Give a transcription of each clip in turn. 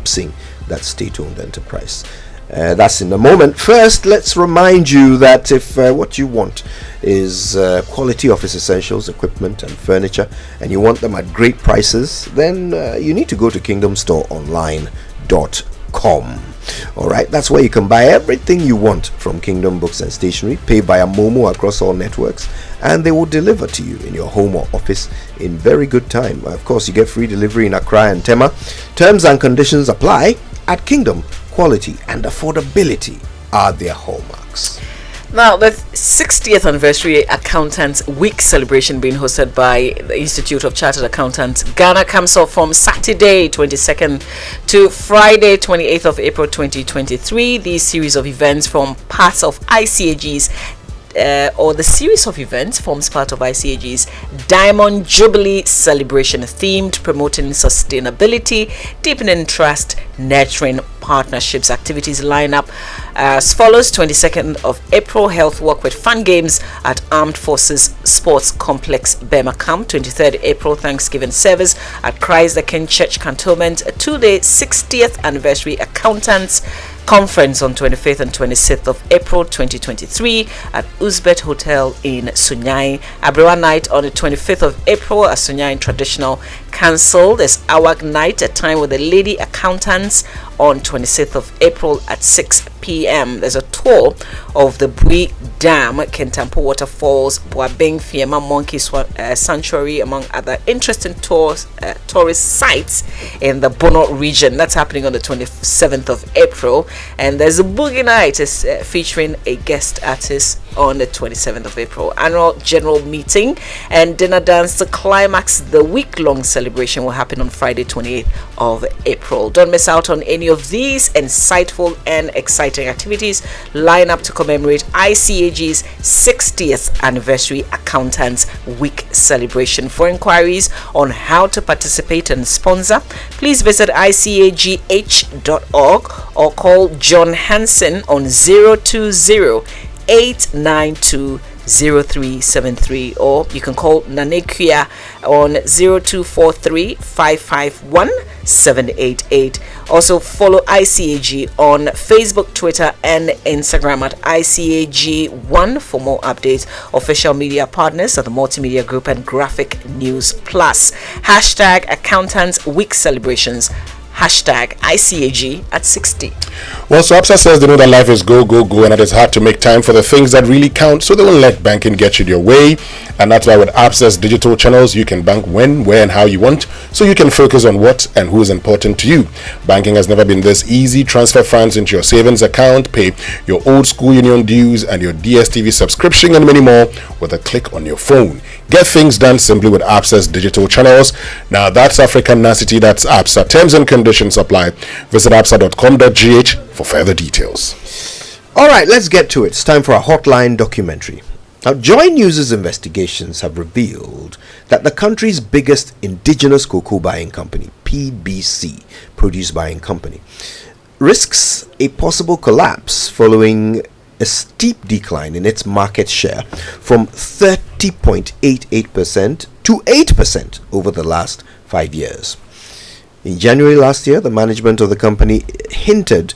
collapsing that state-owned enterprise. That's in a moment. First, let's remind you that if what you want is quality office essentials, equipment and furniture, and you want them at great prices, then you need to go to kingdomstoreonline.com. Alright, that's where you can buy everything you want from Kingdom Books and Stationery, pay via Momo across all networks, and they will deliver to you in your home or office in very good time. Of course, you get free delivery in Accra and Tema. Terms and conditions apply. At Kingdom, quality and affordability are their hallmarks. Now, the 60th anniversary Accountants Week celebration being hosted by the Institute of Chartered Accountants Ghana comes off from Saturday 22nd to Friday 28th of April 2023. These series of events form parts of ICAG's the series of events forms part of ICAG's Diamond Jubilee celebration themed promoting sustainability, deepening trust, nurturing partnerships. Activities line up as follows: 22nd of April, health walk with fun games at Armed Forces Sports Complex, Bema Camp. 23rd April, Thanksgiving service at Christ the King Church Cantonment. A 2-day 60th anniversary Accountants Conference on 25th and 26th of April 2023 at Uzbek Hotel in Sunyai. Abrewa Night on the 25th of April at Sunyai Traditional Council. There's Awak Night, a time with the Lady Accountants on 26th of April at 6 p.m. There's a tour of the Bui Dam, Kentampo Waterfalls, Boabeng Fiema Monkey Sanctuary, among other interesting tourist sites in the Bono region. That's happening on the 27th of April. And there's a Boogie Night featuring a guest artist on the 27th of April. Annual general meeting and dinner dance to climax the week-long celebration will happen on Friday 28th of April. Don't miss out on any of these insightful and exciting activities. Line up to commemorate ICAG's 60th anniversary Accountants Week celebration. For inquiries on how to participate and sponsor, please visit icagh.org or call John Hansen on 020-892-0373, or you can call Nanekia on 0243-551-788. Also follow ICAG on Facebook, Twitter and Instagram at ICAG1 for more updates. Official media partners are the Multimedia Group and Graphic News Plus. Hashtag Accountants Week Celebrations. Hashtag ICAG at 60. Well, so APSA says they know that life is go, go, go, and that it's hard to make time for the things that really count, so they won't let banking get you your way. And that's why with APSA's digital channels, you can bank when, where, and how you want, so you can focus on what and who is important to you. Banking has never been this easy. Transfer funds into your savings account, pay your old school union dues and your DSTV subscription, and many more with a click on your phone. Get things done simply with APSA's digital channels. Now that's African Nicety, that's APSA. Terms and conditions apply. Visit apsa.com.gh for further details. All right, let's get to it. It's time for a hotline documentary. Now, JoyNews' investigations have revealed that the country's biggest indigenous cocoa buying company, PBC, produce buying company, risks a possible collapse following a steep decline in its market share from 30.88% to 8% over the last 5 years. In January last year, the management of the company hinted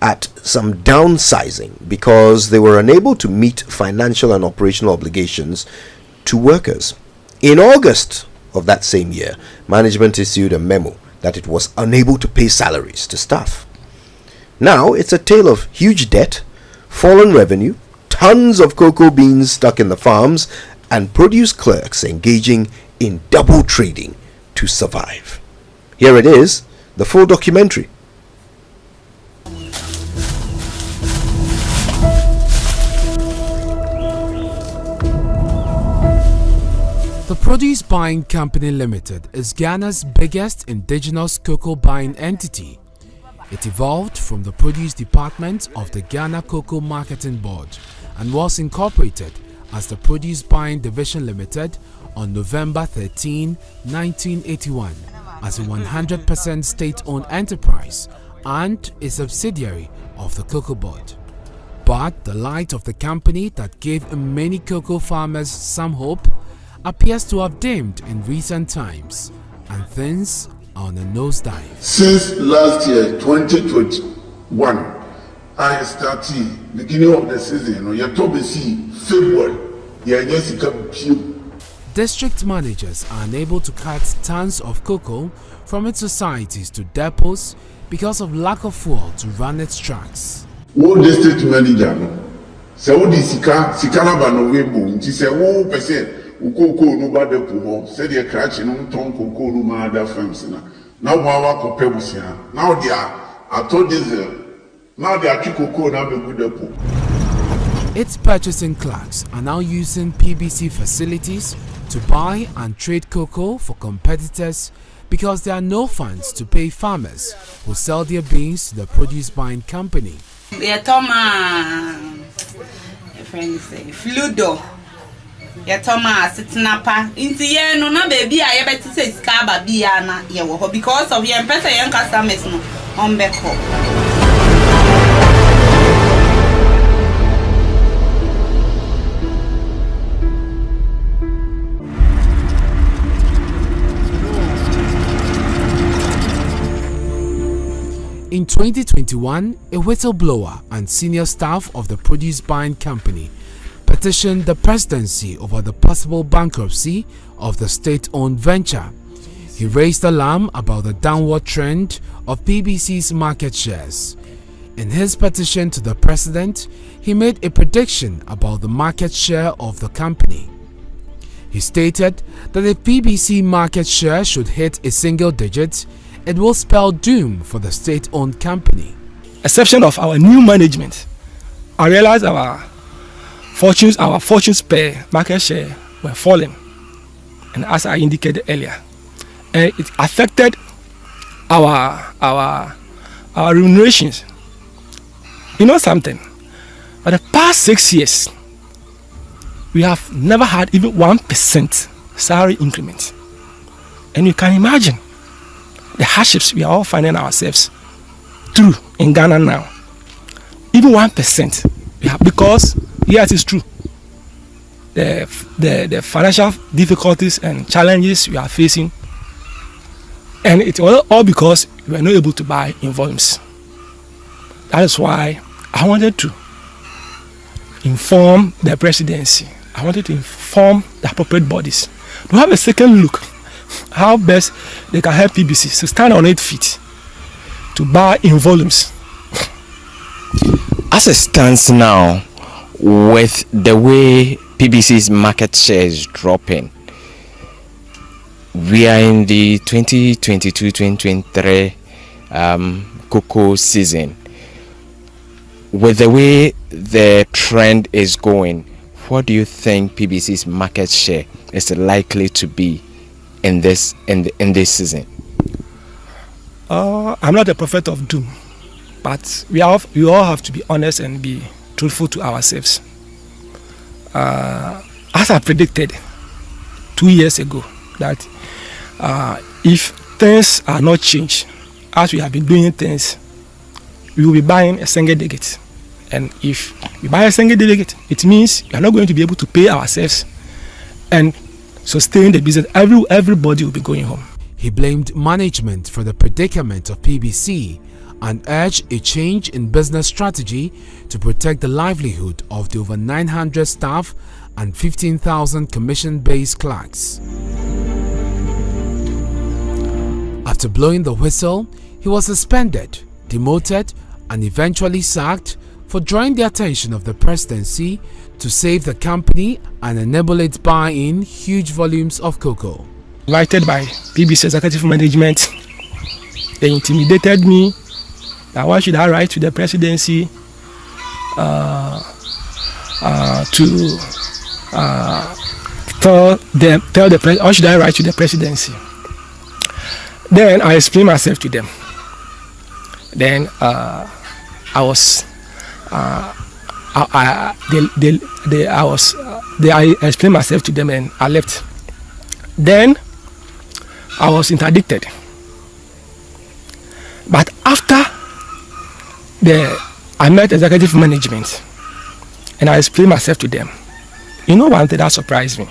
at some downsizing because they were unable to meet financial and operational obligations to workers. In August of that same year, management issued a memo that it was unable to pay salaries to staff. Now it's a tale of huge debt, fallen revenue, tons of cocoa beans stuck in the farms, and produce clerks engaging in double trading to survive. Here it is, the full documentary. The Produce Buying Company Limited is Ghana's biggest indigenous cocoa buying entity. It evolved from the Produce Department of the Ghana Cocoa Marketing Board and was incorporated as the Produce Buying Division Limited on November 13, 1981 as a 100% state-owned enterprise and a subsidiary of the COCOBOD. But the light of the company that gave many cocoa farmers some hope appears to have dimmed in recent times, and things are on a nosedive. Since last year, 2021, I started beginning of the season. You told me February. District managers are unable to cut tons of cocoa from its societies to depots because of lack of fuel to run its trucks. What district manager? So what is Sikaraba no webo? She said, "Oh, person, cocoa no bad depo. Said they crash no ton cocoa no ma other firms na. Now wawa kopebusia. Now they are. I told this. Now they are cocoa na be good depo." Its purchasing clerks are now using PBC facilities to buy and trade cocoa for competitors because there are no funds to pay farmers who sell their beans to the produce buying company. Fludo. Yatoma sitinapa. Inti ye no na baby I better say skaba biana yewo because of your person young customers no on beko. In 2021, a whistleblower and senior staff of the produce buying company petitioned the presidency over the possible bankruptcy of the state-owned venture. He raised alarm about the downward trend of PBC's market shares. In his petition to the president, he made a prediction about the market share of the company. He stated that if PBC market share should hit a single digit, it will spell doom for the state-owned company. Exception of our new management, I realized our fortunes per market share were falling, and as I indicated earlier, and it affected our remunerations. You know something? For the past 6 years, we have never had even 1% salary increment, and you can imagine the hardships we are all finding ourselves through in Ghana now. Even 1%, we have, because yes, it's true. The financial difficulties and challenges we are facing, and it's all because we are not able to buy in volumes. That is why I wanted to inform the presidency. I wanted to inform the appropriate bodies to have a second look how best they can help PBC to stand on its feet to buy in volumes. As it stands now, with the way PBC's market share is dropping, we are in the 2022-2023 cocoa season. With the way the trend is going, what do you think PBC's market share is likely to be in this season? I'm not a prophet of doom, but we all have to be honest and be truthful to ourselves. As I predicted 2 years ago, that if things are not changed as we have been doing things, we will be buying a single digit. And if we buy a single digit, it means we are not going to be able to pay ourselves and sustain the business. Everybody will be going home. He blamed management for the predicament of PBC and urged a change in business strategy to protect the livelihood of the over 900 staff and 15,000 commission-based clerks. After blowing the whistle, he was suspended, demoted, and eventually sacked for drawing the attention of the presidency to save the company and enable it buy in huge volumes of cocoa. Invited by PBC executive management, they intimidated me. Now why should I write to the presidency to tell the president? Or should I write to the presidency? Then I explained myself to them. Then I explained myself to them and I left. Then I was interdicted. But after I met executive management and I explained myself to them, you know one thing that surprised me?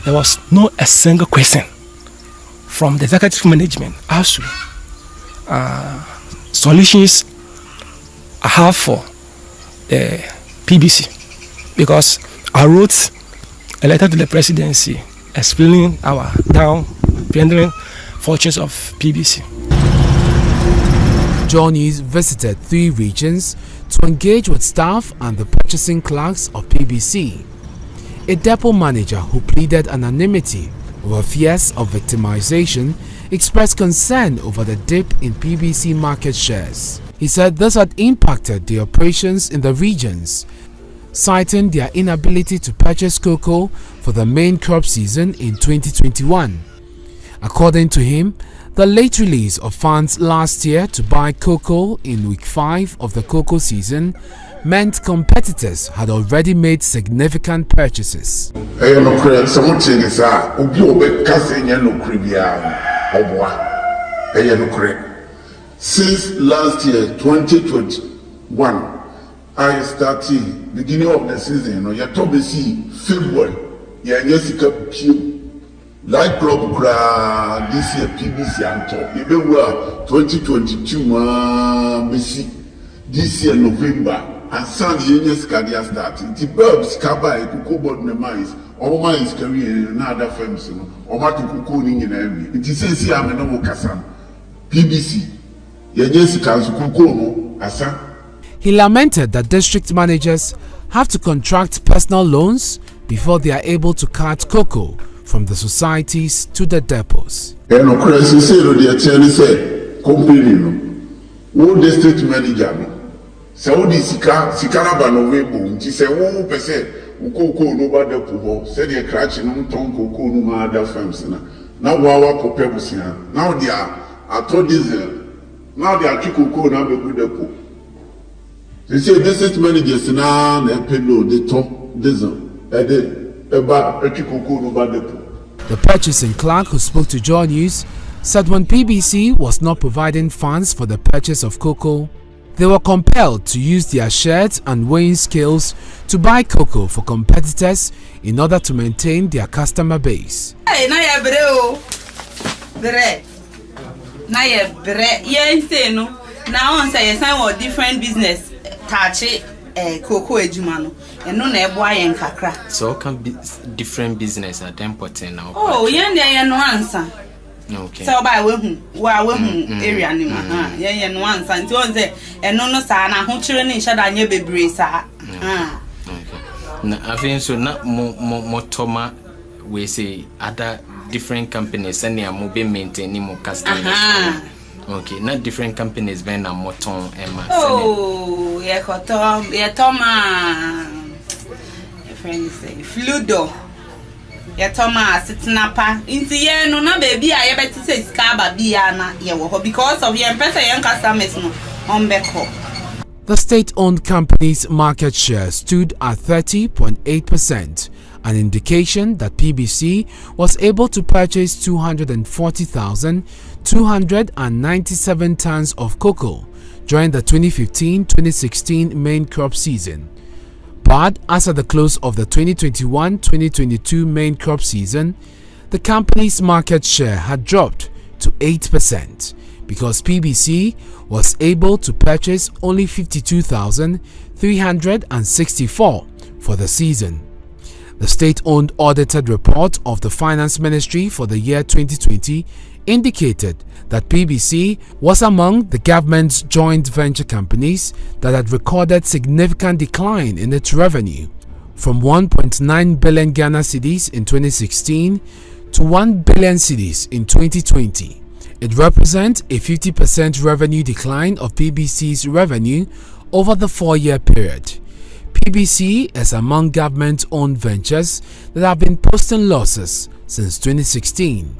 There was no a single question from the executive management as to solutions I have for the PBC, because I wrote a letter to the presidency explaining our down-pending fortunes of PBC. JoyNews visited 3 regions to engage with staff and the purchasing clerks of PBC. A depot manager who pleaded anonymity over fears of victimization expressed concern over the dip in PBC market shares. He said this had impacted the operations in the regions, citing their inability to purchase cocoa for the main crop season in 2021. According to him, the late release of funds last year to buy cocoa in week 5 of the cocoa season meant competitors had already made significant purchases. Since last year, 2021, I started beginning of the season. You told me February, Light Club this year PBC and top. You 2022 this year November and San Years Cadia started. The bulbs cover a COCOBOD memories. All my is career in other firms. Or what to cocoa in every. It is says here I'm no Kassan. PBC. He lamented that district managers have to contract personal loans before they are able to cart cocoa from the societies to the depots. District manager, Saudi Sikaraba no webo, she said, oh, per se, Ukoko no bad depo, said you're crashing on Tom Coco no other firms. Now, Wawa Popebusina, now they are at all diesel. Now they are Coco now be good depo. They say district managers now they pay low, they top diesel, about Coco no bad depo. The purchasing clerk who spoke to JoyNews said when PBC was not providing funds for the purchase of cocoa, they were compelled to use their sheds and weighing scales to buy cocoa for competitors in order to maintain their customer base. Hey, now you bread. Now you bread. Yeah, no. Now on say some different business touch cocoa ejumano. And no boy and kakra. So can be different business at important now. Oh, yeah, no answer. Okay. So by area ni ma yeah no answer nti on say eno no sa na ho kire ni shada anya bebre sa okay na afin so na motoma we say other different companies and they mo be maintaining mo customers. Okay, not different companies ben na moton ema. Oh yeah kotom yeah toma friend say fludo ya Thomas Tinapa inti ye no na baby a ye beti say skaba bia na ye wo because of your person young customers no on beko. The state-owned company's market share stood at 30.8%, an indication that PBC was able to purchase 240,297 tons of cocoa during the 2015-2016 main crop season. But as at the close of the 2021-2022 main crop season, the company's market share had dropped to 8% because PBC was able to purchase only 52,364 for the season. The state-owned audited report of the Finance Ministry for the year 2020 indicated that PBC was among the government's joint venture companies that had recorded significant decline in its revenue from 1.9 billion Ghana cedis in 2016 to 1 billion cedis in 2020. It represents a 50% revenue decline of PBC's revenue over the 4-year period. PBC is among government-owned ventures that have been posting losses since 2016.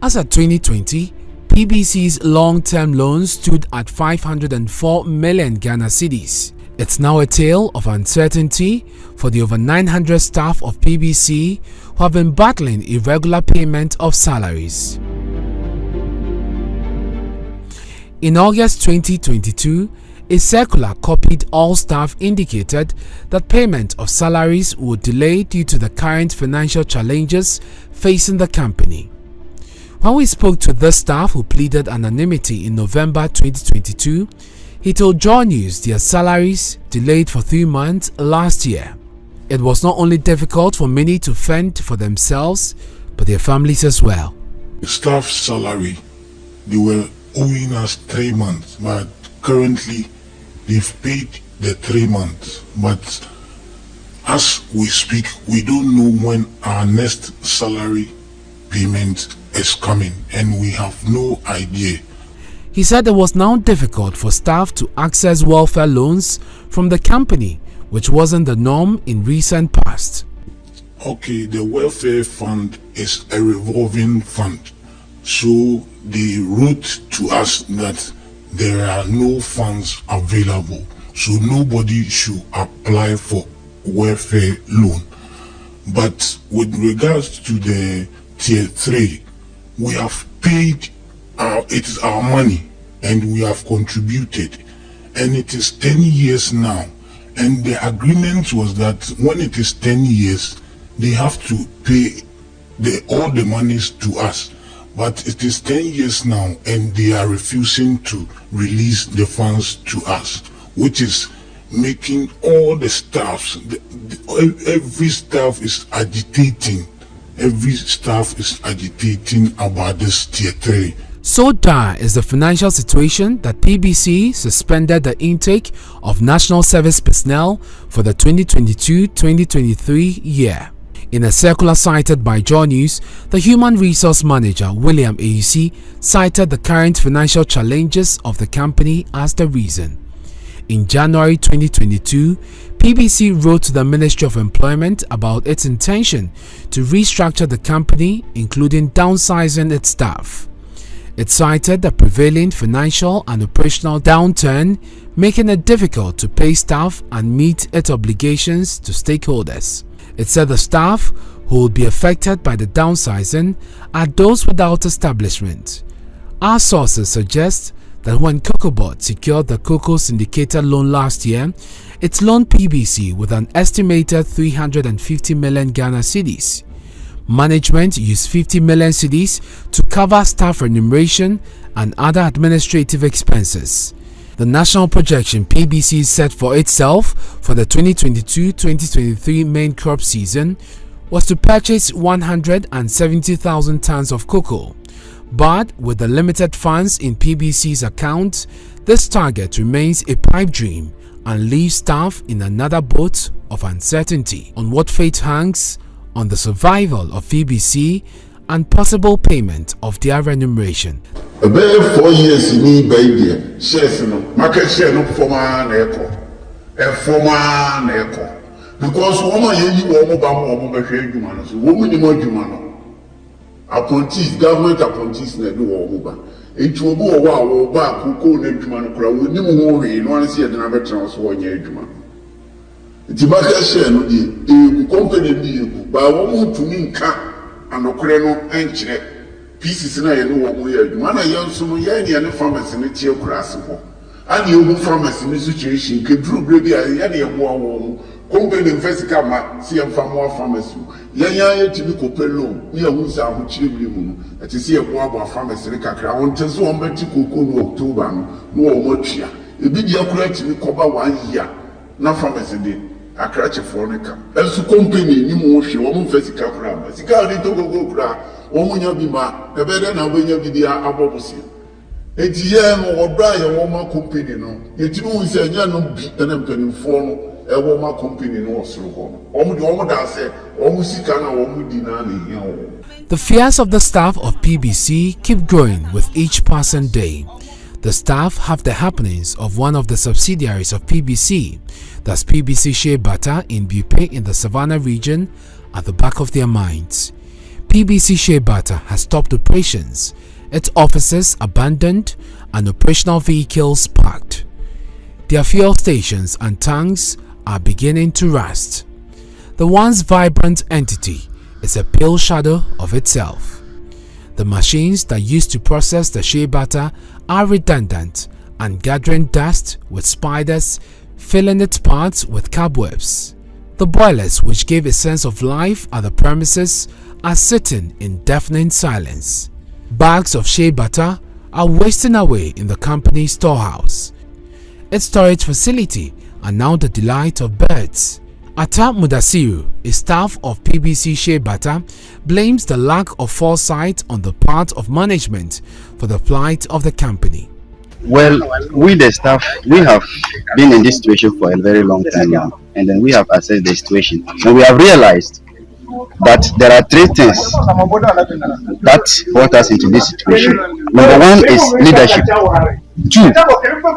As of 2020, PBC's long-term loans stood at 504 million Ghana cedis. It's now a tale of uncertainty for the over 900 staff of PBC who have been battling irregular payment of salaries. In August 2022, a circular copied all staff indicated that payment of salaries would delay due to the current financial challenges facing the company. When we spoke to the staff who pleaded anonymity in November 2022, he told JoyNews their salaries delayed for 3 months last year. It was not only difficult for many to fend for themselves, but their families as well. The staff salary, they were owing us 3 months, but currently they've paid the 3 months. But as we speak, we don't know when our next salary payment is coming, and we have no idea. He said it was now difficult for staff to access welfare loans from the company, which wasn't the norm in recent past. Okay, the welfare fund is a revolving fund. So they wrote to us that there are no funds available. So nobody should apply for welfare loan. But with regards to the tier 3, we have paid it is our money and we have contributed, and it is 10 years now, and the agreement was that when it is 10 years they have to pay all the monies to us, but it is 10 years now and they are refusing to release the funds to us, which is making all the staffs, every staff is agitating. Every staff is agitating about this tier 3. So dire is the financial situation that PBC suspended the intake of national service personnel for the 2022-2023 year. In a circular cited by JoyNews, the Human Resource Manager William AUC cited the current financial challenges of the company as the reason. In January 2022, PBC wrote to the Ministry of Employment about its intention to restructure the company, including downsizing its staff. It cited the prevailing financial and operational downturn, making it difficult to pay staff and meet its obligations to stakeholders. It said the staff who would be affected by the downsizing are those without establishment. Our sources suggest that when COCOBOD secured the cocoa syndicated loan last year, it loaned PBC with an estimated 350 million Ghana cedis. Management used 50 million cedis to cover staff remuneration and other administrative expenses. The national projection PBC set for itself for the 2022-2023 main crop season was to purchase 170,000 tons of cocoa. But with the limited funds in PBC's account, this target remains a pipe dream and leaves staff in another boat of uncertainty on what fate hangs on the survival of PBC and possible payment of their remuneration. About 4 years in me, baby, shares no market share no former echo, a former echo. Because woman, you woman, so woman, you want appointees, government appointees, na do woman. It will go a back who call them Juman, we knew worry, no one see another transfer in your Juman. The market share no the company, but woman to me can and Okreno entry pieces na you know what you man a young so yeah any farmers in the tier grass and you farmers in this situation can drew baby any more company physical ma see farmers yeah to be copelo near who's our children at see a boa farmers in the kakra on tezo on beti cocoa no October no much ya e be dia correct me cover 1 year na farmers dey akrache foreigner enso company ni mo hwe wo mo physical kra sika ni to go kra wo mo nya bi ma ebede na wo nya bi dia abobosi etiye no obra ye wo ma company no yetinu hu se nya no bi na mpanimfo no e wo ma company no osoro ho wo mo da se wo mo sika na wo mo di na na hia wo. The fears of the staff of PBC keep growing with each passing day. The staff have the happenings of one of the subsidiaries of PBC, that's PBC Shea Butter in Bupe in the Savannah region, at the back of their minds. PBC Shea Butter has stopped operations, its offices abandoned and operational vehicles parked. Their fuel stations and tanks are beginning to rust. The once vibrant entity is a pale shadow of itself. The machines that used to process the shea butter are redundant and gathering dust with spiders, filling its parts with cobwebs. The boilers which gave a sense of life at the premises are sitting in deafening silence. Bags of shea butter are wasting away in the company's storehouse. Its storage facility are now the delight of birds. Ata Mudasiru, a staff of PBC Shea Butter, blames the lack of foresight on the part of management for the plight of the company. Well, we the staff, we have been in this situation for a very long time now, and then we have assessed the situation, and we have realized that there are three things that brought us into this situation. Number one is leadership. Two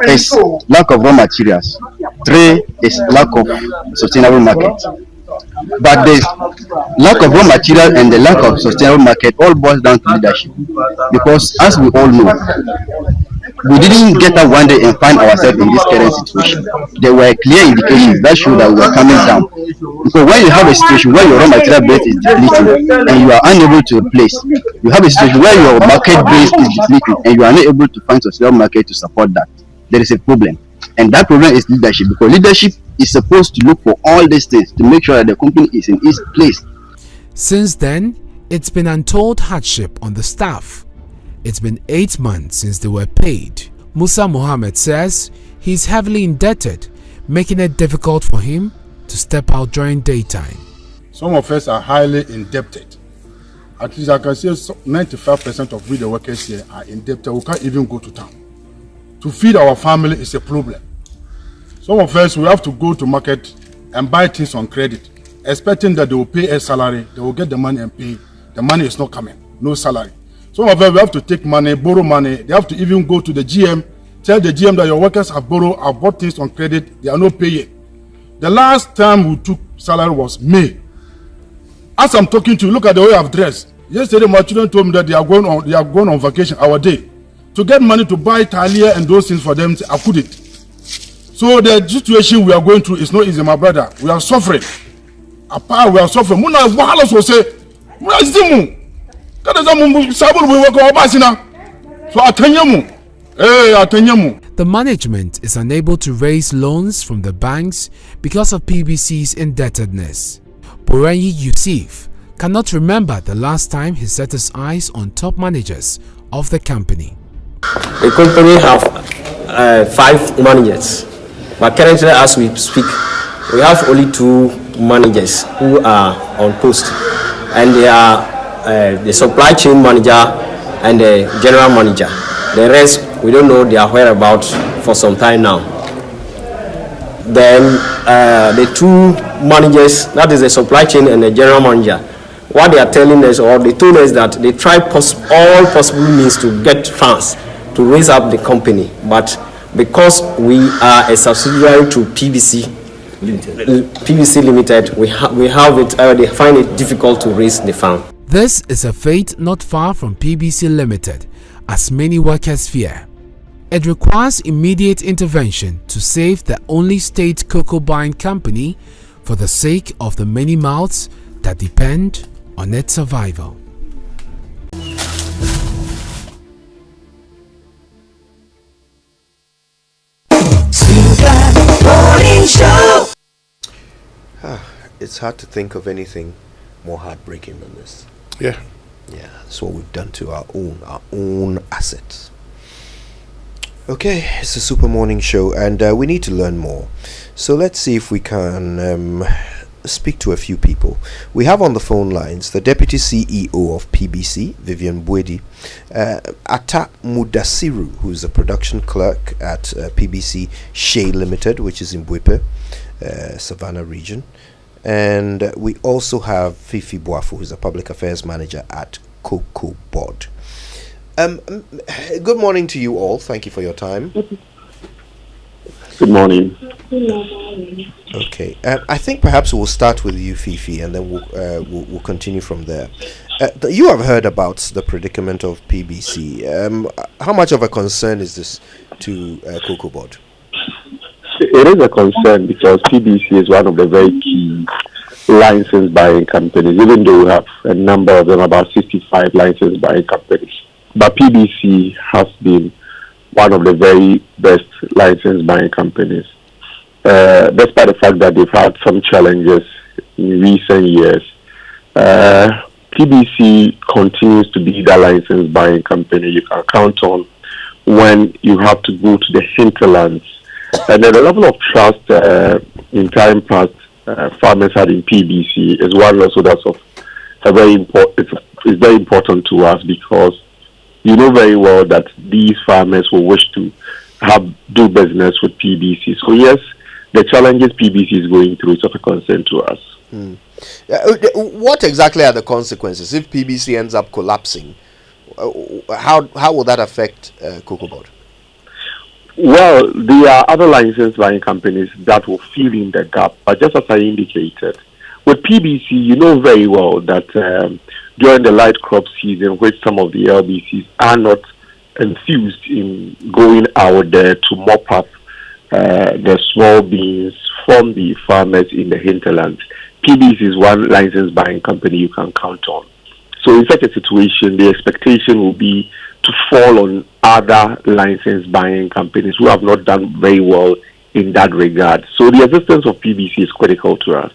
is lack of raw materials. Three is lack of sustainable market. But the lack of raw material and the lack of sustainable market all boils down to leadership. Because as we all know, we didn't get up one day and find ourselves in this current situation. There were clear indications that showed that we were coming down. Because when you have a situation where your raw material base is depleting and you are unable to replace, you have a situation where your market base is depleting and you are not able to find sustainable market to support that. There is a problem. And that problem is leadership, because leadership is supposed to look for all these things to make sure that the company is in its place. Since then, it's been untold hardship on the staff. It's been 8 months since they were paid. Musa Mohammed says he's heavily indebted, making it difficult for him to step out during daytime. Some of us are highly indebted. At least I can say 95% of we the workers here are indebted. We can't even go to town. To feed our family is a problem. Some of us, we have to go to market and buy things on credit, expecting that they will pay a salary, they will get the money and pay. The money is not coming, no salary. Some of them, we have to take money, borrow money. They have to even go to the GM, tell the GM that your workers have bought things on credit, they are not paying. The last time we took salary was May. As I'm talking to you, look at the way I've dressed. Yesterday, my children told me that they are going on vacation our day. To get money to buy talia and those things for them, I couldn't. So the situation we are going through is not easy, my brother. We are suffering. Apart, we are suffering. Muna wahala so say, muna zimu. Kada zamu sabul we work our basina. So atanyamu. Atanyamu. The management is unable to raise loans from the banks because of PBC's indebtedness. Borenyi Yusuf cannot remember the last time he set his eyes on top managers of the company. The company have 5 managers, but currently as we speak, we have only 2 managers who are on post, and they are the supply chain manager and the general manager. The rest, we don't know their whereabouts for some time now. Then the 2 managers, that is the supply chain and the general manager, what they are telling us, or they told us that they try all possible means to get funds to raise up the company, but because we are a subsidiary to PBC Limited, they find it difficult to raise the fund. This is a fate not far from PBC Limited, as many workers fear. It requires immediate intervention to save the only state cocoa buying company for the sake of the many mouths that depend on its survival. It's hard to think of anything more heartbreaking than this. Yeah. Yeah, that's what we've done to our own assets. Okay, it's a super morning show, and we need to learn more. So let's see if we can speak to a few people. We have on the phone lines the Deputy CEO of PBC, Vivian Boadi, Ata Mudasiru, who is a production clerk at PBC Shea Limited, which is in Buipe, Savannah region. And we also have Fiifi Boafo, who is a public affairs manager at COCOBOD. Good morning to you all. Thank you for your time. Good morning. Okay, I think perhaps we'll start with you, Fiifi, and then we'll continue from there. You have heard about the predicament of PBC. How much of a concern is this to COCOBOD? It is a concern because PBC is one of the very key license buying companies, even though we have a number of them, about 65 license buying companies. But PBC has been one of the very best license buying companies. Despite the fact that they've had some challenges in recent years, PBC continues to be the licensed buying company you can count on when you have to go to the hinterlands. And then the level of trust in time past farmers had in PBC is one also that's of a very important. It's very important to us because you know very well that these farmers will wish to do business with PBC. So yes, the challenges PBC is going through is of a concern to us. What exactly are the consequences if PBC ends up collapsing? How will that affect COCOBOD? Well, there are other licensed buying companies that will fill in the gap. But just as I indicated, with PBC, you know very well that during the light crop season, which some of the LBCs are not enthused in going out there to mop up the small beans from the farmers in the hinterlands, PBC is one licensed buying company you can count on. So in such a situation, the expectation will be to fall on other licensed buying companies who have not done very well in that regard. So the existence of PBC is critical to us.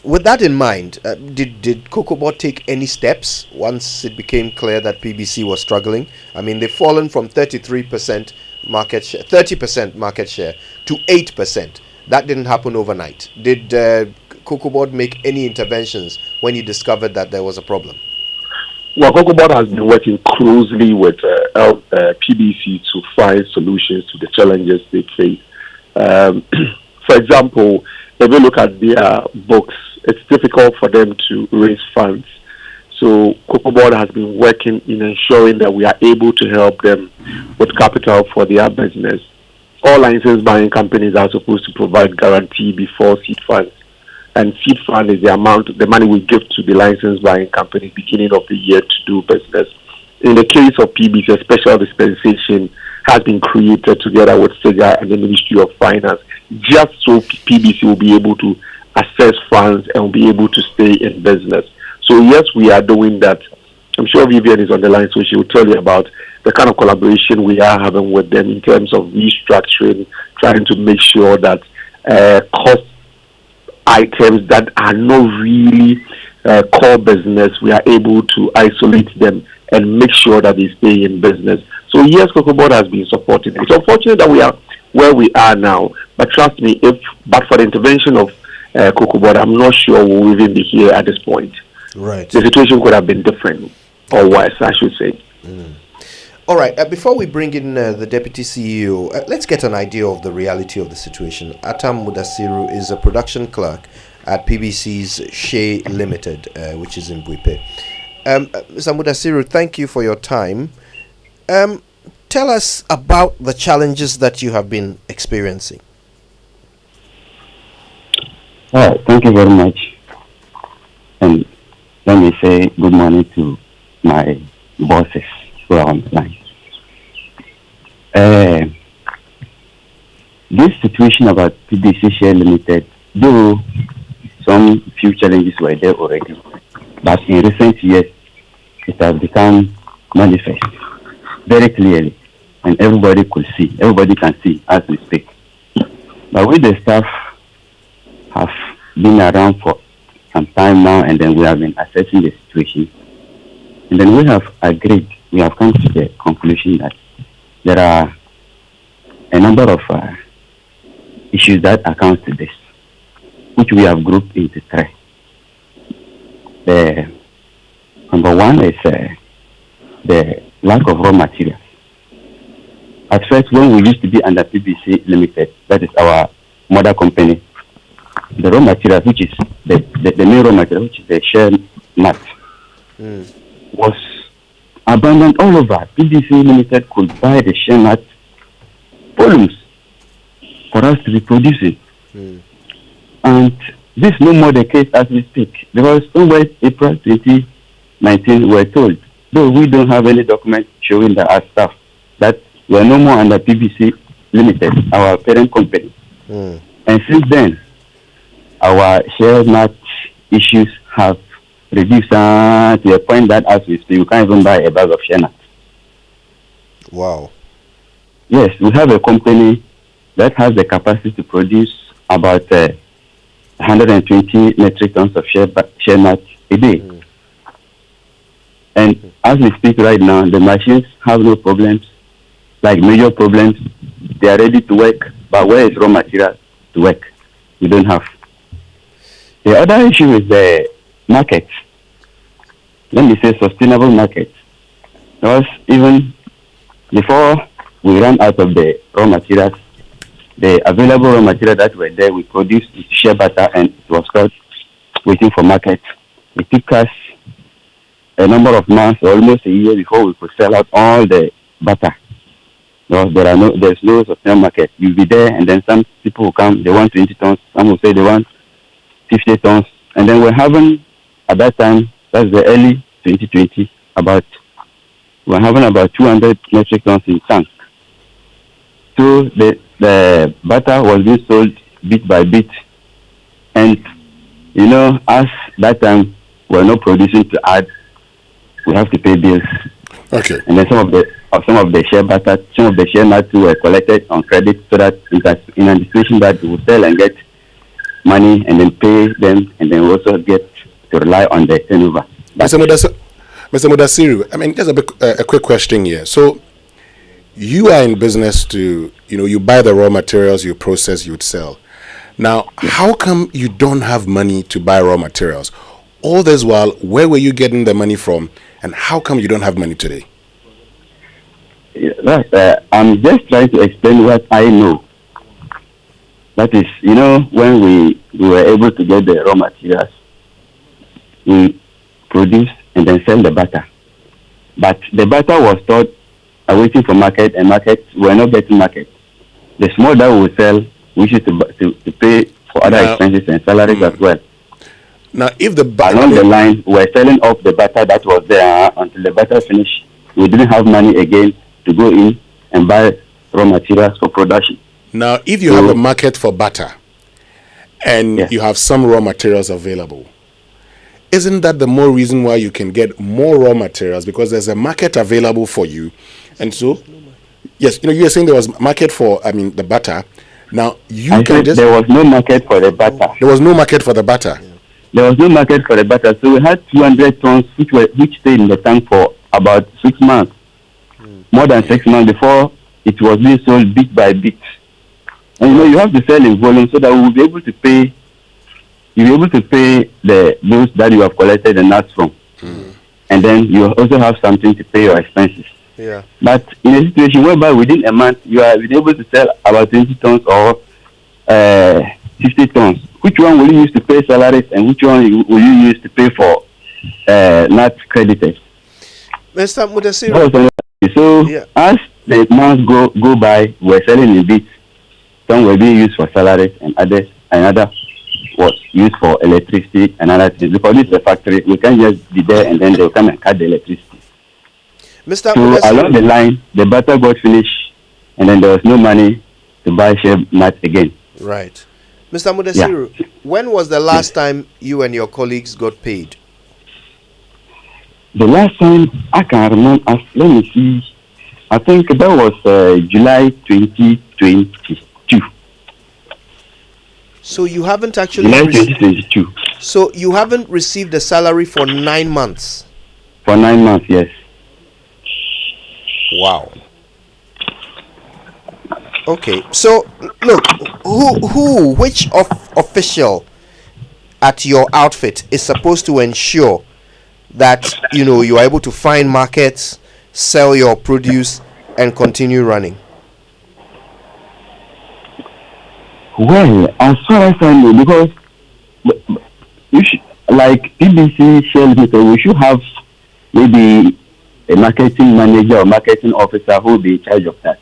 With that in mind, did COCOBOD take any steps once it became clear that PBC was struggling? I mean, they've fallen from 33% market share, 30% market share to 8%. That didn't happen overnight. Did COCOBOD make any interventions when you discovered that there was a problem? Well, COCOBOD has been working closely with PBC to find solutions to the challenges they face. For example, if you look at their books, it's difficult for them to raise funds. So COCOBOD has been working in ensuring that we are able to help them with capital for their business. All licensed buying companies are supposed to provide guarantee before seed funds. And seed fund is the money we give to the licensed buying company beginning of the year to do business. In the case of PBC, a special dispensation has been created together with SIGA and the Ministry of Finance, just so PBC will be able to access funds and will be able to stay in business. So yes, we are doing that. I'm sure Vivian is on the line, so she will tell you about the kind of collaboration we are having with them in terms of restructuring, trying to make sure that cost items that are not really core business, we are able to isolate them and make sure that they stay in business. So yes, COCOBOD has been supporting. It's unfortunate that we are where we are now, but trust me, but for the intervention of COCOBOD, I'm not sure we'll even be here at this point. Right. The situation could have been different, or worse, I should say. All right, before we bring in the Deputy CEO, let's get an idea of the reality of the situation. Atam Mudasiru is a production clerk at PBC's Shea Limited, which is in Buipe. Mr. Mudasiru, thank you for your time. Tell us about the challenges that you have been experiencing. Well, thank you very much. And let me say good morning to my bosses who are on the line. This situation about PBC Share Limited, though some few challenges were there already, but in recent years it has become manifest very clearly, and everybody can see as we speak. But we the staff have been around for some time now, and then we have been assessing the situation. And then we have come to the conclusion that there are a number of issues that account to this, which we have grouped into three. The number one is the lack of raw materials. At first, when we used to be under PBC Limited, that is our mother company, the raw material, which is the main raw material, which is the shell nut, was abundant all over. PBC Limited could buy the shell nut volumes for us to be producing. And this is no more the case as we speak, because somewhere April 2019 we were told, though we don't have any document showing that our staff, that we are no more under PBC Limited, our parent company. And since then, our share nut issues have reduced to a point that as we speak, you can't even buy a bag of share nut. Wow. Yes, we have a company that has the capacity to produce about 120 metric tons of share nut a day. And as we speak right now, the machines have no problems, like major problems. They are ready to work, but where is raw material to work? We don't have. The other issue is the market. Let me say sustainable market. Because even before we ran out of the raw materials, the available raw material that were there, we produced shea butter and it was stored waiting for market. It took us a number of months, almost a year before we could sell out all the butter. Because there's no sustainable market. You'll be there and then some people will come, they want 20 tons, some will say they want 50 tons. And then we're having, at that time, that's the early 2020, we're having about 200 metric tons in tank. So the butter was being sold bit by bit, and as that time we're not producing to add, we have to pay bills. Okay. And then some of the shea butter, some of the shea nuts were collected on credit, so that in anticipation that we will sell and get money and then pay them, and then we also get to rely on the turnover. Mr. Mudasiru, I mean, just a quick question here. So, you are in business to, you buy the raw materials, you process, you sell. Now, how come you don't have money to buy raw materials? All this while, where were you getting the money from, and how come you don't have money today? I'm just trying to explain what I know. That is, when we were able to get the raw materials, we produce and then sell the butter. But the butter was stored waiting for market, and markets were not getting market. The small that we sell, we should to pay for other expenses and salaries as well. Now, if along the line, we're selling off the butter that was there until the butter finished. We didn't have money again to go in and buy raw materials for production. Now, if you have a market for butter and you have some raw materials available, isn't that the more reason why you can get more raw materials, because there's a market available for you? And so, yes, you were saying there was market for, the butter. Now, there was no market for the butter. There was no market for the butter. There was no market for the butter. So we had 200 tons which stayed in the tank for about 6 months. More than 6 months before it was being sold bit by bit. And you have to sell in volume so that we will be able to pay. You'll be able to pay the bills that you have collected the nuts from. And then you also have something to pay your expenses. Yeah. But in a situation whereby within a month you are able to sell about 20 tons or 50 tons, which one will you use to pay salaries and which one will you use to pay for nut creditors? Mr. Mudasiru. So as the months go by, we're selling in bits. Some were being used for salaries and another was used for electricity and other things. Because this is a factory, we can't just be there and then they'll come and cut the electricity. So along the line, the butter got finished and then there was no money to buy shea nuts again. Right. Mr. Mudasiru, when was the last time you and your colleagues got paid? The last time I can remember, let me see, I think that was July 2022. So you haven't actually July 2022. So you haven't received a salary for 9 months? For 9 months, yes. Wow. Okay, so look, which official at your outfit is supposed to ensure that you are able to find markets, sell your produce, and continue running? Well, as far as I know, because like PBC Shell Limited, we should have maybe a marketing manager or marketing officer who will be in charge of that.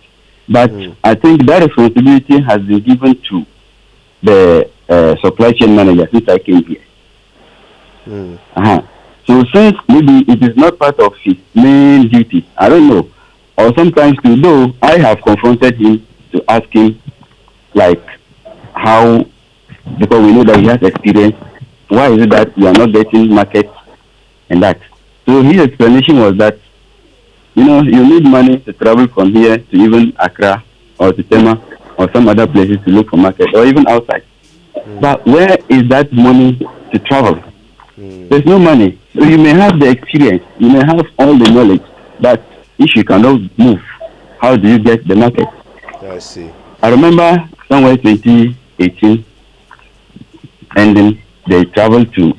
But I think that responsibility has been given to the supply chain manager since I came here. So since maybe it is not part of his main duty, I don't know. Or sometimes though I have confronted him to ask him like how, because we know that he has experience, why is it that you are not getting market and that? So his explanation was that you need money to travel from here to even Accra or to Tema or some other places to look for market or even outside. But where is that money to travel? There's no money. So you may have the experience, you may have all the knowledge, but if you cannot move, how do you get the market? I see. I remember somewhere 2018, and then they traveled to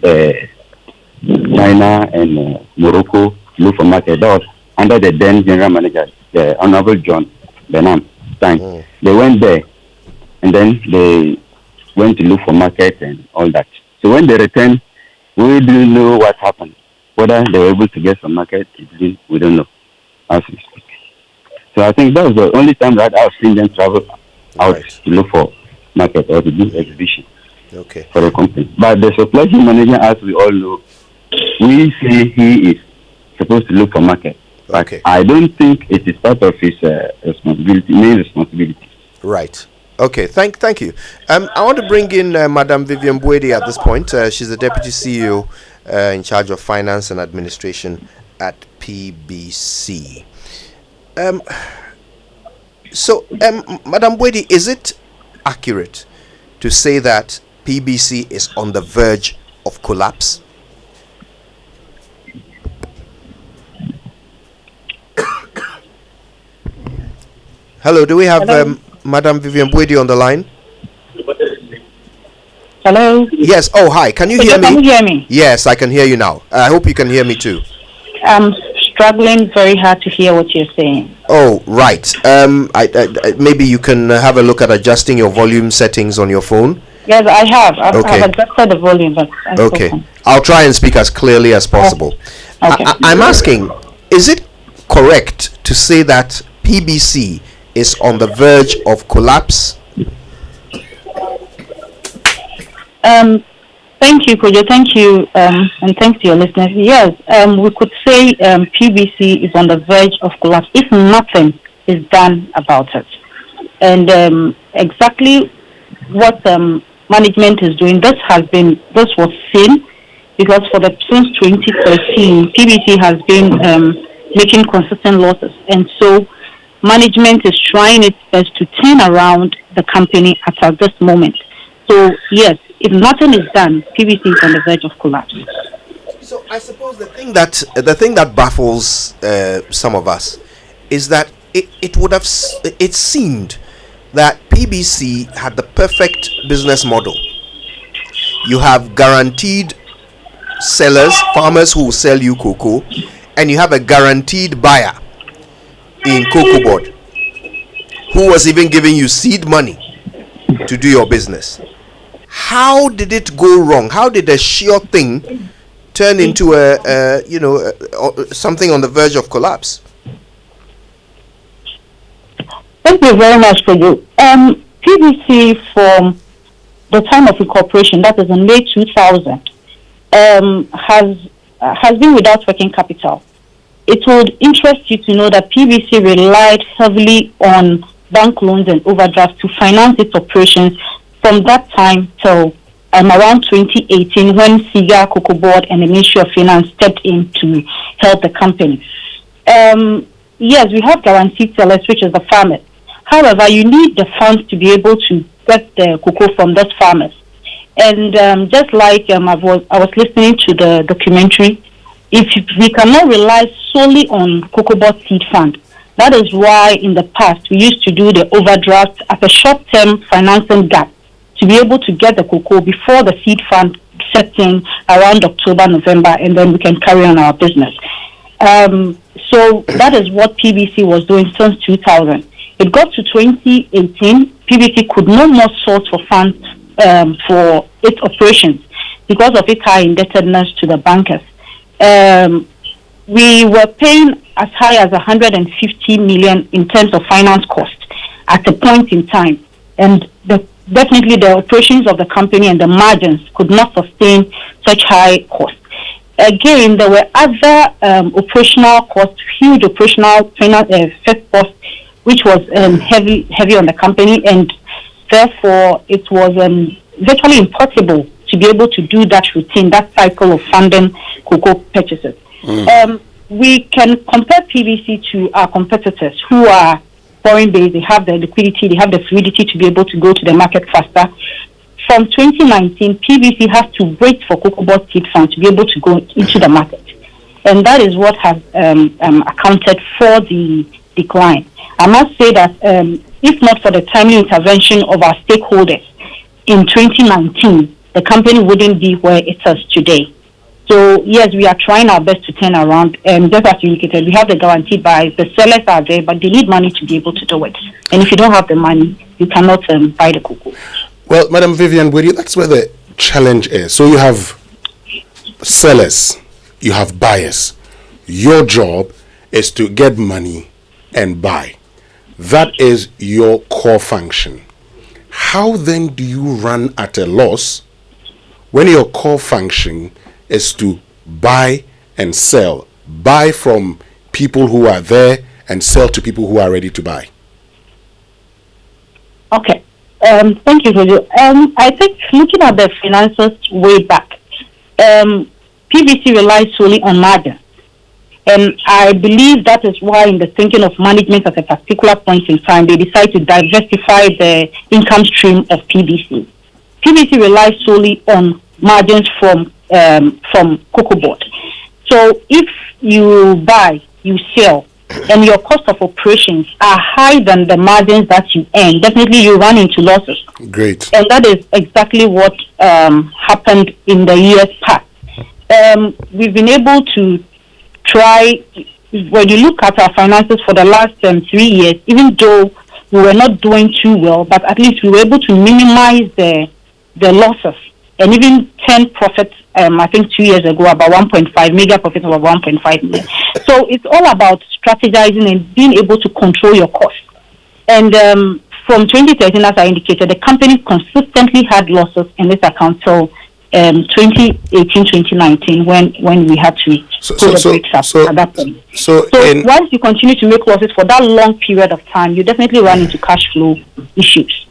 China and Morocco to look for market. That was under the then general manager, the Honorable John Benham. They went there, and then they went to look for market and all that. So when they returned, we didn't know what happened. Whether they were able to get some market, we don't know. As we speak. So I think that was the only time that I've seen them travel out to look for market or to do exhibition for the company. But the supply chain manager, as we all know, we say he is supposed to look for market. But I don't think it is part of his main responsibility. Right. Okay. Thank you. I want to bring in Madam Vivian Boadi at this point. She's the Deputy CEO in charge of Finance and Administration at PBC. Madam Boadi, is it accurate to say that PBC is on the verge of collapse? Hello, do we have Madam Vivian Boadi on the line? Hello? Yes. Oh, hi. Can you hear me? Can you hear me? Yes, I can hear you now. I hope you can hear me too. I'm struggling very hard to hear what you're saying. Oh, right. Maybe you can have a look at adjusting your volume settings on your phone. Yes, I have. I've adjusted the volume. But okay. I'll try and speak as clearly as possible. Okay. I'm asking, is it correct to say that PBC is on the verge of collapse? Thank you, Kojo. Thank you, and thanks to your listeners. Yes, we could say PBC is on the verge of collapse if nothing is done about it. And exactly what management is doing, this was seen because since 2013, PBC has been making consistent losses, and so management is trying its best to turn around the company at this moment. So yes, if nothing is done, PBC is on the verge of collapse. So I suppose the thing that baffles some of us is that it seemed that PBC had the perfect business model. You have guaranteed sellers, farmers who will sell you cocoa, and you have a guaranteed buyer in COCOBOD who was even giving you seed money to do your business. How did it go wrong? How did a sure thing turn into something on the verge of collapse? Thank you very much, Kojo. PBC, from the time of incorporation, that is in May 2000, has been without working capital. It would interest you to know that PBC relied heavily on bank loans and overdrafts to finance its operations from that time till around 2018, when SIGA, COCOBOD, and the Ministry of Finance stepped in to help the company. Yes, we have guaranteed sellers, which is the farmers. However, you need the funds to be able to get the cocoa from those farmers. And just like I was listening to the documentary, if we cannot rely solely on COCOBOD seed fund, that is why in the past we used to do the overdraft as a short-term financing gap to be able to get the cocoa before the seed fund sets in around October, November, and then we can carry on our business. So that is what PBC was doing since 2000. It got to 2018, PBC could no more source for funds for its operations because of its high indebtedness to the bankers. We were paying as high as 150 million in terms of finance cost at a point in time, and definitely the operations of the company and the margins could not sustain such high costs. Again, there were other operational costs, huge operational fixed costs, which was heavy on the company, and therefore it was virtually impossible to be able to do that routine, that cycle of funding cocoa purchases. We can compare PBC to our competitors who are foreign based. They have the liquidity, they have the fluidity to be able to go to the market faster. from 2019, PBC has to wait for COCOBOD seed fund to be able to go into the market. And that is what has accounted for the decline. I must say that if not for the timely intervention of our stakeholders in 2019, the company wouldn't be where it is today. So, yes, we are trying our best to turn around. Just as you indicated, we have the guarantee buys. The sellers are there, but they need money to be able to do it. And if you don't have the money, you cannot buy the cocoa. Well, Madam Vivian Boadi, that's where the challenge is. So you have sellers, you have buyers. Your job is to get money and buy. That is your core function. How then do you run at a loss when your core function is to buy and sell? Buy from people who are there and sell to people who are ready to buy. Okay. Thank you, Jojo. I think looking at the finances way back, PBC relies solely on margin. And I believe that is why in the thinking of management at a particular point in time, they decide to diversify the income stream of PBC. PBC relies solely on margins from COCOBOD. So if you buy, you sell, and your cost of operations are higher than the margins that you earn, definitely you run into losses. Great. And that is exactly what happened in the years past. We've been able to try, when you look at our finances for the last 3 years, even though we were not doing too well, but at least we were able to minimize the losses and even turn profits, I think 2 years ago, about 1.5, mega profits of 1.5 million. So it's all about strategizing and being able to control your costs. And from 2013, as I indicated, the company consistently had losses in this account till 2018, 2019, when we had to pull the brakes up at that point. So once you continue to make losses for that long period of time, you definitely run into cash flow issues.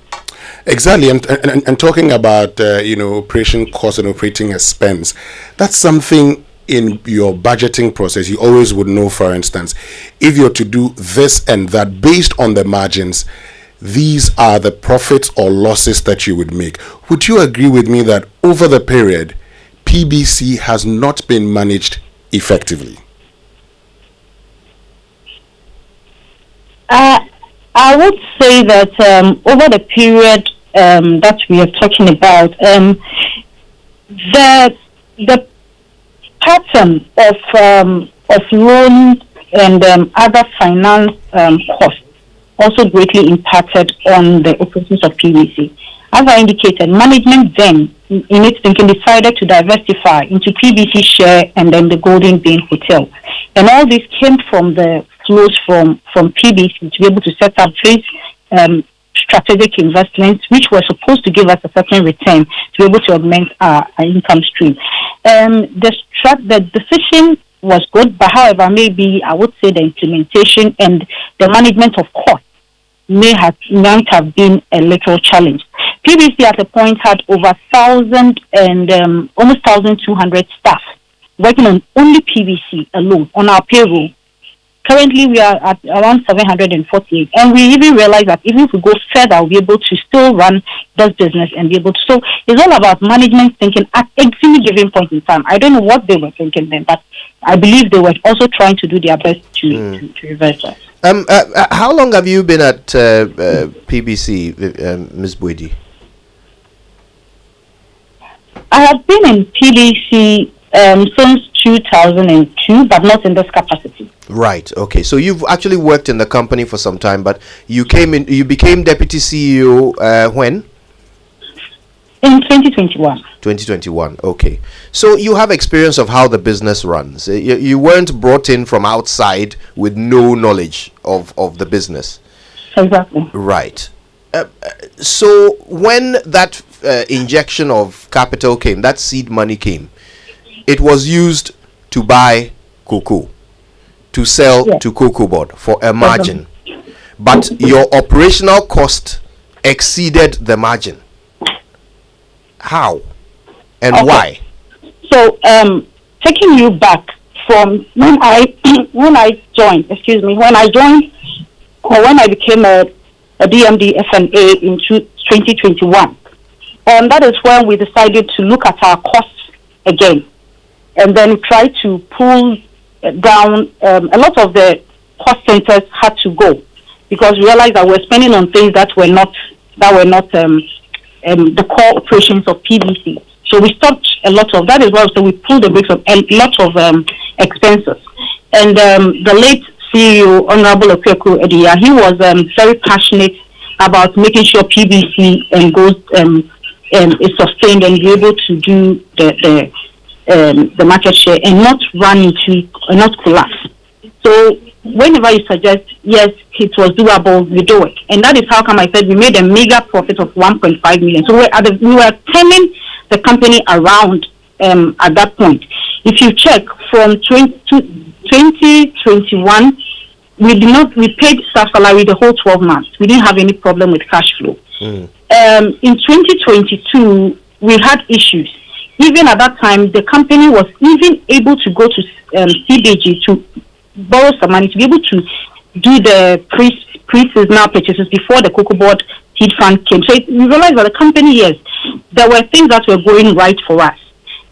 Exactly, and talking about operation cost and operating expense, that's something in your budgeting process you always would know. For instance, if you're to do this and that based on the margins, these are the profits or losses that you would make. Would you agree with me that over the period, PBC has not been managed effectively? I would say that over the period that we are talking about, the pattern of loans and other finance costs also greatly impacted on the operations of PBC. As I indicated, management then, in its thinking, decided to diversify into PBC share and then the Golden Bean Hotel. And all this came from the flows from PBC to be able to set up these strategic investments, which were supposed to give us a certain return to be able to augment our income stream. The decision was good, but however, maybe I would say the implementation and the management of costs might have been a little challenge. PBC at a point had over 1,000 and almost 1,200 staff working on only PBC alone on our payroll. Currently, we are at around 748, and we even realize that even if we go further, we'll be able to still run this business and be able to. So it's all about management thinking at any given point in time. I don't know what they were thinking then, but I believe they were also trying to do their best to reverse that. How long have you been at PBC, Ms. Boadi? I have been in PBC since 2002, but not in this capacity. Right. Okay. So you've actually worked in the company for some time, but you became Deputy CEO when? In 2021. 2021. Okay. So you have experience of how the business runs. You weren't brought in from outside with no knowledge of the business. Exactly. Right. So when that injection of capital came, that seed money came, it was used to buy cocoa, to sell to COCOBOD for a margin. But your operational cost exceeded the margin. How and why? So, taking you back from when I joined or when I became a DMD FNA in 2021, that is when we decided to look at our costs again, and then try to pull down a lot of the cost centers had to go, because we realized that we're spending on things that were not the core operations of PBC. So we stopped a lot of that as well. So we pulled the brakes on a lot of expenses. And the late CEO, Honorable Okweku Edia, he was very passionate about making sure PBC is sustained and be able to do the market share and not run into, not collapse. So whenever you suggest, yes, it was doable, we do it. And that is how come I said we made a mega profit of 1.5 million. So we were turning the company around at that point. If you check from 2021, we paid staff salary the whole 12 months. We didn't have any problem with cash flow. In 2022, we had issues. Even at that time, the company was even able to go to CBG to borrow some money to be able to do the pre-seasonal purchases before the COCOBOD seed fund came. So we realized that the company, yes, there were things that were going right for us.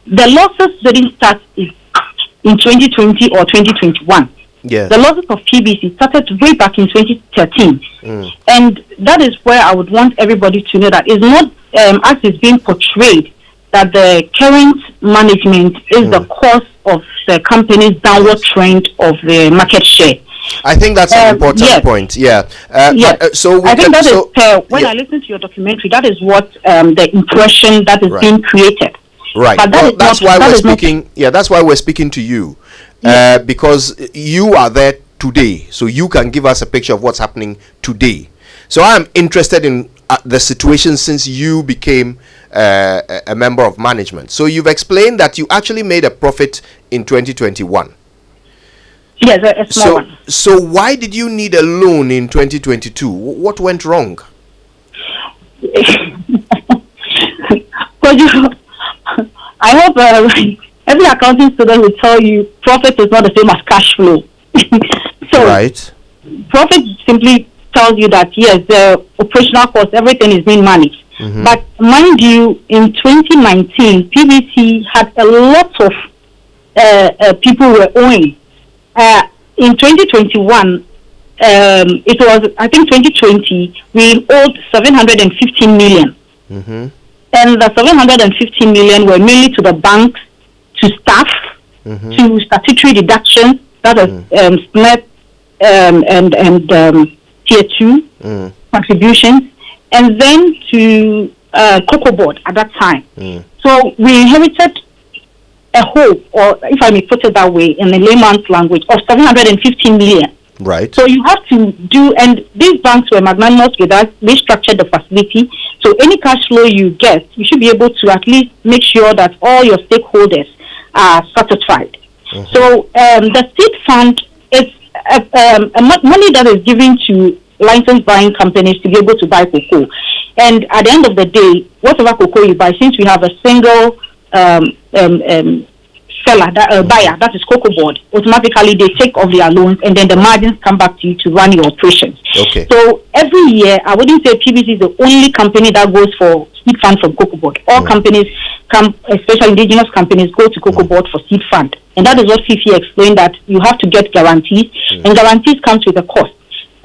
The losses didn't start in 2020 or 2021. Yeah. The losses of PBC started way back in 2013. And that is where I would want everybody to know that it's not as it's being portrayed that the current management is the cause of the company's downward trend of the market share. I think that's an important point. Yeah. So I think that is when I listen to your documentary, that is what the impression that is being created. Right. But that's why we're speaking. That's why we're speaking to you, because you are there today, so you can give us a picture of what's happening today. So I'm interested in the situation since you became a member of management. So you've explained that you actually made a profit in 2021. Yes, a small one. So why did you need a loan in 2022? What went wrong? I hope every accounting student will tell you profit is not the same as cash flow. So profit simply tells you that yes, the operational cost, everything is being managed. But mind you, in 2019, PBC had a lot of people were owing. In 2021, it was, I think 2020, we owed 715 million. And the 715 million were mainly to the banks, to staff, to statutory deductions, that is SNEP and Tier 2 contributions, and then to COCOBOD at that time. So we inherited a whole, or if I may put it that way in a layman's language, of 715 million. Right. So you have to do, and these banks were magnanimous with us. They structured the facility. So any cash flow you get, you should be able to at least make sure that all your stakeholders are satisfied. So the seed fund is money that is given to licensed buying companies to be able to buy cocoa. And at the end of the day, whatever cocoa you buy, since we have a single seller, buyer, that is COCOBOD, automatically they take off their loans and then the margins come back to you to run your operations. Okay. So every year, I wouldn't say PBC is the only company that goes for seed fund from COCOBOD. All companies come, especially indigenous companies, go to COCOBOD for seed fund. And that is what Fiifi explained, that you have to get guarantees, and guarantees comes with a cost.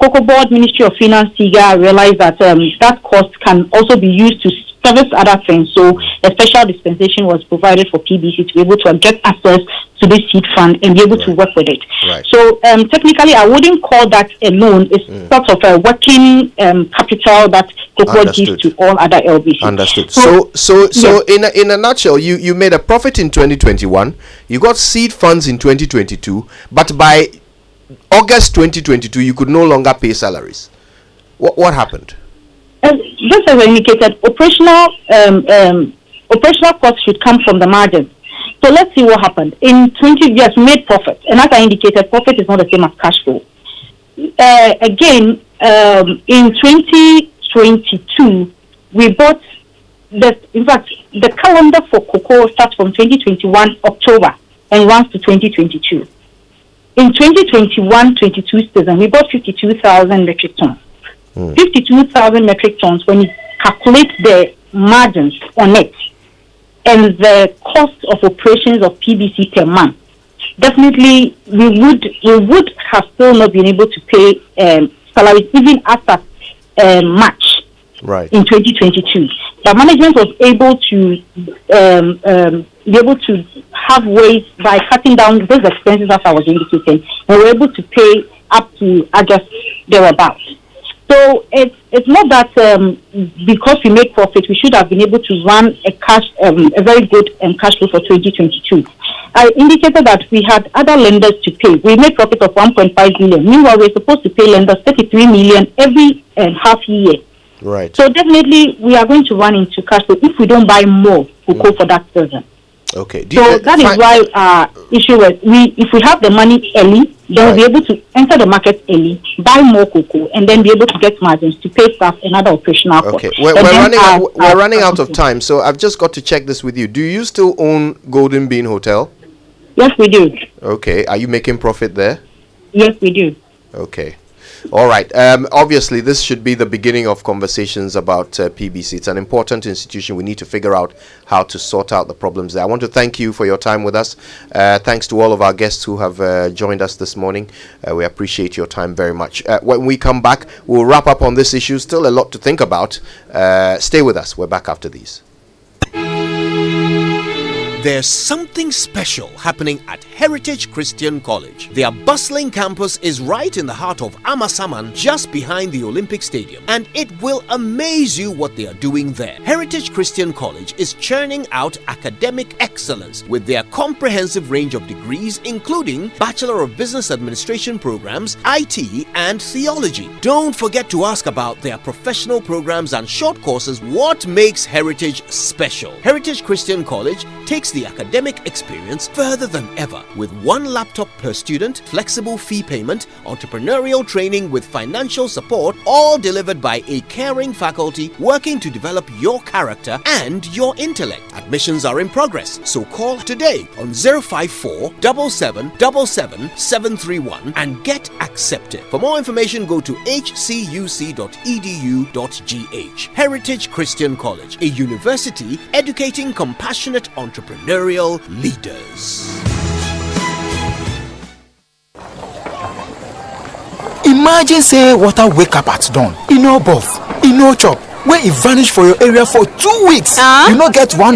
COCOBOD, Ministry of Finance, SIGA realized that that cost can also be used to service other things. So a special dispensation was provided for PBC to be able to get access to this seed fund and be able to work with it. So technically, I wouldn't call that a loan. It's sort of a working capital that COCOBOD gives to all other LBCs. Understood. So in a nutshell, you made a profit in 2021. You got seed funds in 2022, but by August 2022, you could no longer pay salaries. What happened? Just as I indicated, operational costs should come from the margin. So let's see what happened. In 20 years, we made profit. And as I indicated, profit is not the same as cash flow. Again, in 2022, we bought, in fact, the calendar for cocoa starts from 2021 October and runs to 2022. In 2021-22 season, we bought 52,000 metric tons. 52,000 metric tons, when you calculate the margins on it and the cost of operations of PBC per month, definitely we would have still not been able to pay salaries even after March in 2022. But management was able to be able to have ways by cutting down those expenses, as I was indicating, and we're able to pay up to August thereabouts. So it's not that because we make profit, we should have been able to run a very good cash flow for 2022. I indicated that we had other lenders to pay. We made profit of 1.5 million. Meanwhile, we're supposed to pay lenders 33 million every half year. Right. So definitely, we are going to run into cash flow if we don't buy more cocoa for that season. Okay. So that is why our issue was if we have the money early, then we'll be able to enter the market early, buy more cocoa, and then be able to get margins to pay staff and other operational costs. Okay, we're running out of time, so I've just got to check this with you. Do you still own Golden Bean Hotel? Yes, we do. Okay. Are you making profit there? Yes, we do. Okay. All right. Obviously, this should be the beginning of conversations about PBC. It's an important institution. We need to figure out how to sort out the problems there. I want to thank you for your time with us. Thanks to all of our guests who have joined us this morning. We appreciate your time very much. When we come back, we'll wrap up on this issue. Still a lot to think about. Stay with us. We're back after these. There's something special happening at Heritage Christian College. Their bustling campus is right in the heart of Amasaman, just behind the Olympic Stadium, and it will amaze you what they are doing there. Heritage Christian College is churning out academic excellence with their comprehensive range of degrees, including Bachelor of Business Administration programs, IT, and theology. Don't forget to ask about their professional programs and short courses. What makes Heritage special? Heritage Christian College takes the academic experience further than ever with one laptop per student, flexible fee payment, entrepreneurial training with financial support, all delivered by a caring faculty working to develop your character and your intellect. Admissions are in progress, so call today on 054 7777 731 and get accepted. For more information, go to hcuc.edu.gh. Heritage Christian College, a university educating compassionate entrepreneurial leaders. Imagine say water wake up at dawn, e no baff, e no chop, where e vanish for your area for 2 weeks. You no get one drop